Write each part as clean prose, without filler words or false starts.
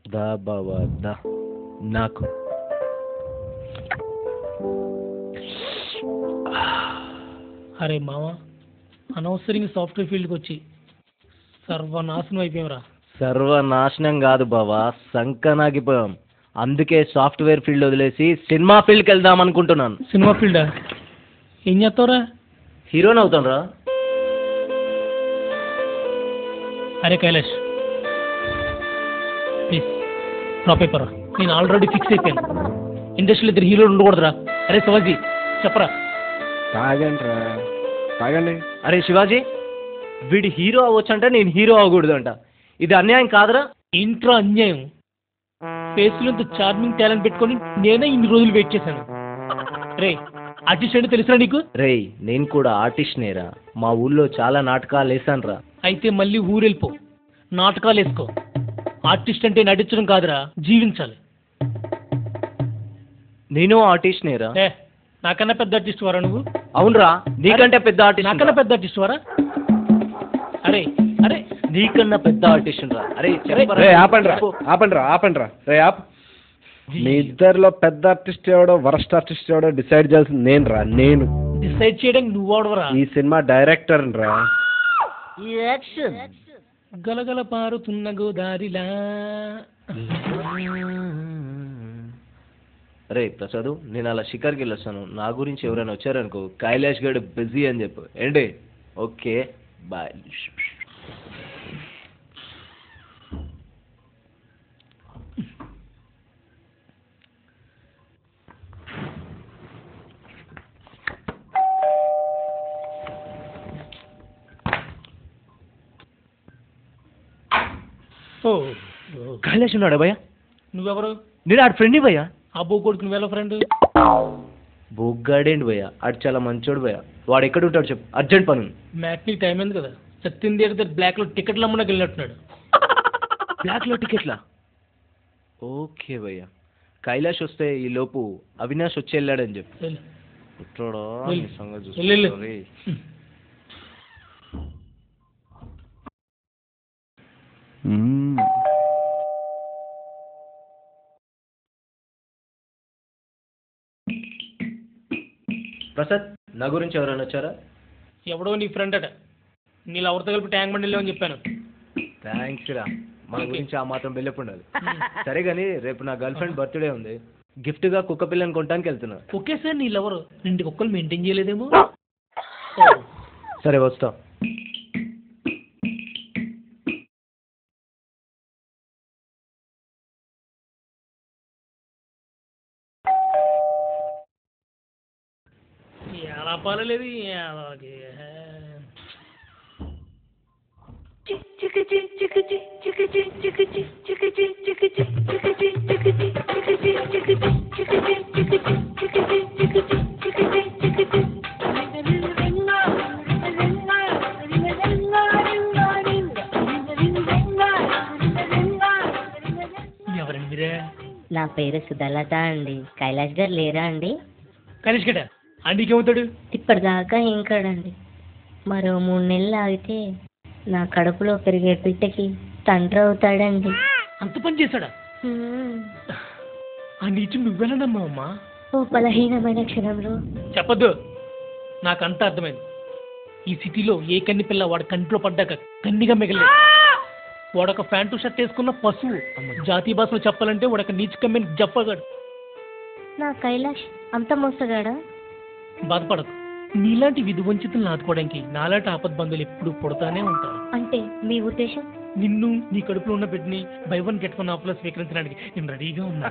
దా బావా దా నాకు అరే మామ అనవసరంగా సాఫ్ట్వేర్ ఫీల్డ్కి వచ్చి సర్వనాశనం అయిపోయావురా. సర్వనాశనం కాదు బావా, సంకనాగిపోయాం. అందుకే సాఫ్ట్వేర్ ఫీల్డ్ వదిలేసి సినిమా ఫీల్డ్కి వెళ్దాం అనుకుంటున్నాను. సినిమా ఫీల్డా? ఏం చేస్తావురా? హీరోని అవుతాను రా. అరే కైలాష్ ప్లీజ్ డ్రాప్ అయిపోరా. నేను ఆల్రెడీ ఫిక్స్ అయిపోయాను, ఇండస్ట్రీలో ఇద్దరు హీరోలు ఉండకూడదురా. అరే శివాజీ చెప్పరా. తాగండి. అరే శివాజీ, వీడి హీరో అవ్వచ్చంట, నేను హీరో అవ్వకూడదంట. ఇది అన్యాయం కాదురా? ఇంట్రా అన్యాయం. ఫేస్లో ఇంత చార్మింగ్ టాలెంట్ పెట్టుకొని నేనే ఇన్ని రోజులు వెయిట్ చేశాను. రే ఆర్టిస్ట్ అంటే తెలుసురా నీకు? రే నేను కూడా ఆర్టిస్ట్ నేరా. మా ఊళ్ళో చాలా నాటకాలు వేసాను రా. అయితే మళ్ళీ ఊరెళ్ళిపో, నాటకాలు వేసుకో. ఆర్టిస్ట్ అంటే నటించడం కాదురా, జీవించాలి. నేను ఆర్టిస్ట్ నేరా. నాకన్నా పెద్ద ఆర్టిస్ట్ వారా నువ్వు? అవునరా, నీకంటే పెద్ద ఆర్టిస్ట్. నాకన్నా పెద్ద ఆర్టిస్ట్ వారా? అరే అరే నీకన్నా పెద్ద ఆర్టిస్ట్ రా. అరే ఆపండ్రా. మీ ఇద్దరిలో పెద్ద ఆర్టిస్ట్ ఎవడో వరస్ట్ ఆర్టిస్ట్ ఎవడో డిసైడ్ చేయాల్సింది నేను డిసైడ్ చేయడానికి నువ్వు ఆడవరా? ఈ సినిమా డైరెక్టర్ రా. గలగల పారుతున్న గోదారిలా. అరే ప్రసాద్, నేను అలా షికార్కి వెళ్ళొస్తాను. నా గురించి ఎవరైనా వచ్చారనుకో, కైలాష్ గడు బిజీ అని చెప్పు. ఏంటి? Okay bye. కైలాష్ ఉన్నాడా భయ్యా? నువ్వెవరు? నేను ఆడు ఫ్రెండ్ భయ్యా. ఆ బో కొడుకు నువ్వెలా ఫ్రెండ్? బొగ్గాడేంటి భయ్యా, ఆడు చాలా మంచోడు భయ్యా. వాడు ఎక్కడ ఉంటాడు చెప్పు, అర్జెంట్ పని. మ్యాట్నీ టైం అయింది కదా, సత్యం థియేటర్ బ్లాక్ లో టికెట్లు అమ్మడానికి వెళ్ళినట్టున్నాడు. బ్లాక్ లో టికెట్లా? ఓకే భయ్యా. కైలాష్ వస్తే ఈ లోపు అవినాష్ వచ్చి వెళ్ళాడని చెప్పు. ప్రసాద్, నా గురించి ఎవరైనా వచ్చారా? ఎవడో నీ ఫ్రెండ్ అట. నీళ్ళు ఎవరితో కలిపి ట్యాంక్ బండి వెళ్ళామని చెప్పాను. థ్యాంక్స్ రా, మన గురించి ఆ మాత్రం బిల్డప్ ఉండాలి. సరే కానీ రేపు నా గర్ల్ ఫ్రెండ్ బర్త్డే ఉంది, గిఫ్ట్ గా కుక్క పిల్లని కొనడానికి వెళ్తున్నా. ఓకే సార్, నీళ్ళెవరు 2 కుక్కలు మెయింటైన్ చేయలేదేమో. సరే వస్తా. ఎలా పాలలేదు. ఎవరండి మీరే? నా పేరు సుధలత అండి. కైలాష్ గారు లేరా అండి? కైలాష్ గడ అండికేమవుతాడు? ఇప్పటిదాకా ఏం కాడండి. మరో 3 నెలలు ఆగితే నా కడుపులో పెరిగే బిడ్డకి తండ్రి అవుతాడండి. అంత పని చేశాడా? ఆ నీచు నువ్వెలానమ్మా అమ్మా? ఓ బలహీనమైన క్షణంలో. చెప్పద్దు, నాకంతా అర్థమైంది. ఈ సిటీలో ఏ కన్ని పిల్ల వాడి కంట్లో పడ్డాక కన్నిగా మిగలేదు. వాడొక ప్యాంటు షర్ట్ వేసుకున్న పశువు. జాతీయ భాషలో చెప్పాలంటే వాడొక నీచు కమ్మిన జప్పగాడు. నా కైలాష్ అంత మోసగాడా? బాధపడకు, నీలాంటి విధి వంచితులను ఆదుకోవడానికి నాలాంటి ఆపద్బంధువులు ఎప్పుడు పుడతానే ఉంటారు. అంటే మీ ఉద్దేశం? నిన్ను, నీ కడుపులో ఉన్న బిడ్డని బై 1 get 1 ఆఫర్లో స్వీకరించడానికి నేను రెడీగా ఉన్నా.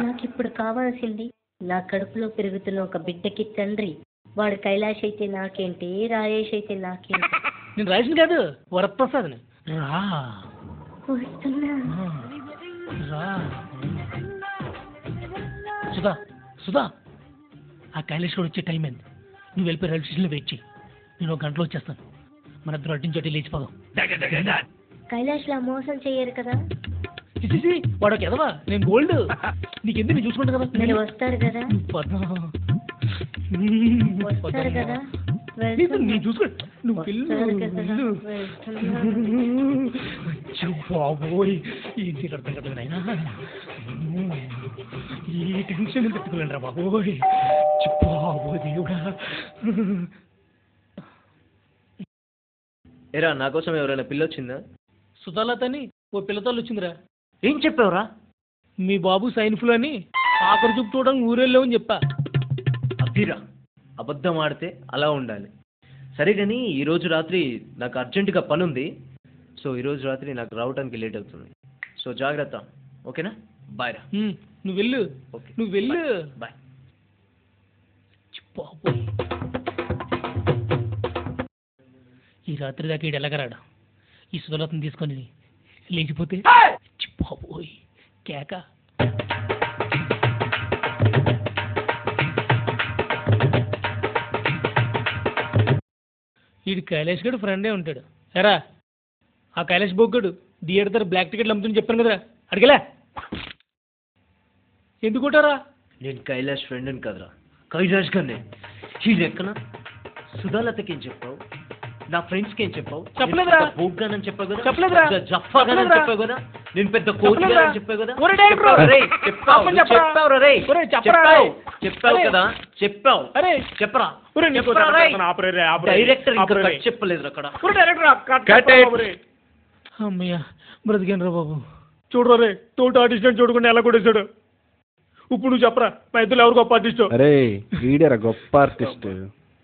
నాకు ఇప్పుడు కావాల్సింది నా కడుపులో పెరుగుతున్న ఒక బిడ్డకి తండ్రి. వాడు కైలాష్ అయితే నాకేంటి, రాజేష్ అయితే నాకేంటి? నేను రాజేష్ కాదు, వరప్రసాద్ని. రా వస్తున్నా. రా సుధా, సుధా, ఆ కైలాష్ కూడా వచ్చే టైం అయింది. నువ్వు వెళ్ళిపోయి రైల్వే స్టేషన్లో వెయిట్ చేయి. నేను 1 గంటలో వచ్చేస్తాను. మన ఇద్దరు అడ్డించోటి లేచిపోదాం. కైలాష్ లా మోసం చెయ్యరు కదా? వాడు ఒక ఎదవా, నేను గోల్డ్. నీకెందుకు నేను చూసుకుంటా కదా. మీరు వస్తారు కదా? వస్తారు కదా? నేను చూసుకో నువ్వు వెళ్ళు బాబోయ్ ఏంటి అర్థం కదా నాయనా ఈ టెన్షన్ పెట్టుకోలేండి బాబోయ్ బాబో దేవుడా ఏరా నా కోసం ఎవరైనా పిల్ల వచ్చిందా? సుధాలతని ఓ పిల్లతో వచ్చిందిరా. ఏం చెప్పావురా? మీ బాబు సైన్ఫుల్ అని ఆఖరి చూపు చూడడానికి ఊరెళ్ళామని చెప్పా. అభిరా అబద్ధం ఆడితే అలా ఉండాలి. సరే కానీ ఈరోజు రాత్రి నాకు అర్జెంటుగా పని ఉంది. సో ఈరోజు రాత్రి నాకు రావడానికి లేట్ అవుతుంది. సో జాగ్రత్త, ఓకేనా? బాయ్ రా. నువ్వు వెళ్ళు. ఓకే, నువ్వు వెళ్ళు. బాయ్. ఈ రాత్రి దాకా ఈడు ఎలాగరాడా? ఈ సుధలతను తీసుకొని లేచిపోతే బాబోయ్ కేక. వీడు కైలాష్ గడు ఫ్రెండే ఉంటాడు. ఎరా ఆ కైలాష్ బొగ్గడు థియేటర్ బ్లాక్ టికెట్లు అమ్ముతుందని చెప్పాను కదరా, అడిగలే ఎందుకుంటారా? నేను కైలాష్ ఫ్రెండ్ అని కదరా, కైలాష్ గానే. ఈ లెక్కన సుధాలతకి ఏం చెప్పావు, నా ఫ్రెండ్స్కి ఏం చెప్పావు? చెప్పలేదురా. బోగ్గానని చెప్పావు కదా, చెప్పలేదురా. జఫాగానని చెప్పావు కదా, నేను పెద్ద కోచ్ అని చెప్పావు కదా. చెప్పావు కదా, చెప్పావు. చెప్పరా డైరెక్టర్ ఇంకా చెప్పలేదు అక్కడ. అమ్మయ్యా బ్రతికాను రా బాబు. చూడరా రే తోటి ఆర్టిస్ట్ అని చూడకుండా ఎలా కొట్టేశాడు. ఇప్పుడు నువ్వు చెప్పరా మా ఇద్దరు ఎవరు గొప్ప ఆర్టిస్ట్? అరే వీడరా గొప్ప ఆర్టిస్ట్.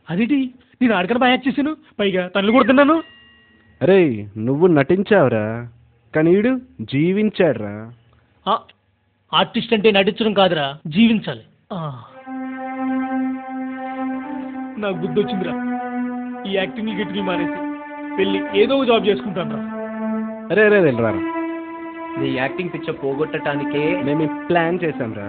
అదేంటి నేను ఆడికన్నా బాగా యాక్ట్ చేశాను, పైగా తనలు కొడుతున్నాను. అరే నువ్వు నటించావురా, కానీ వీడు జీవించాడురా. ఆర్టిస్ట్ అంటే నటించడం కాదురా, జీవించాలి. నాకు బుద్ధి వచ్చిందిరా, ఈ యాక్టింగ్ గిట్టింగ్ మానేసి వెళ్ళి ఏదో జాబ్ చేసుకుంటాను రా. అరే అరే రా, నీ యాక్టింగ్ పిక్చర్ పోగొట్టడానికే మేము ప్లాన్ చేశాం రా.